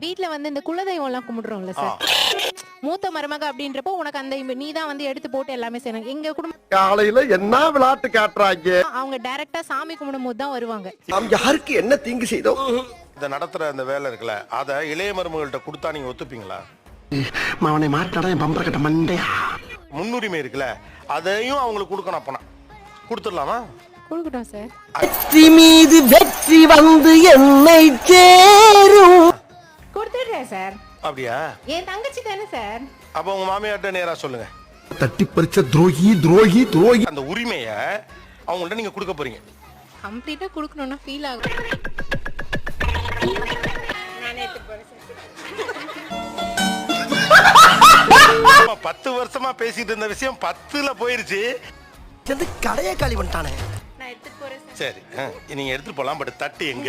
வீட்ல வந்து இந்த குலதெய்வம் எல்லாம் கும்பிடுறோம்ல சார், மூத்த மருமக அப்படின்றப்போ உனக்கு அந்த நீ தான் வந்து எடுத்து போட்டு எல்லாமே செய்யணும். எங்க குடும்பம் காலையில என்ன விளையாட்டு காட்டுறாங்க. அவங்க டைரக்டா சாமி கும்பிடும் போது தான் வருவாங்க. நாம் யாருக்கு என்ன தீங்கு செய்தோம்? இந்த நடத்துற அந்த வேலை இருக்குல்ல, அத இளைய மருமகள்கிட்ட கொடுத்தா நீங்க ஒத்துப்பீங்களா? அவனை மாட்டாடா என் பம்பர கட்ட மண்டையா. முன்னுரிமை இருக்குல்ல, அதையும் அவங்களுக்கு கொடுக்கணும். அப்பனா கொடுத்துடலாமா? கொடுக்கட்டும் சார். வெற்றி மீது வெற்றி வந்து என்னை சேரும். கொடுத்துடுறேன் சார். அப்படியா? என் தங்கச்சி தானே சார். அப்ப உங்க மாமியார்ட்ட நேரா சொல்லுங்க. தட்டி பறிச்ச துரோகி துரோகி துரோகி. அந்த உரிமைய அவங்கள்ட்ட நீங்க கொடுக்க போறீங்க. கம்ப்ளீட்டா கொடுக்கணும்னா ஃபீல் ஆகும். நானே எடுத்து போறேன் நம்ம 10 வருஷமா பேசிட்டு இருந்த விஷயம் 10ல போயிருச்சு. கடையை காலி பண்ணிட்டானே. நான் எடுத்து போறேன் சார். சரி, நீங்க எடுத்துட்டு போலாம். பட் தட்டு எங்க?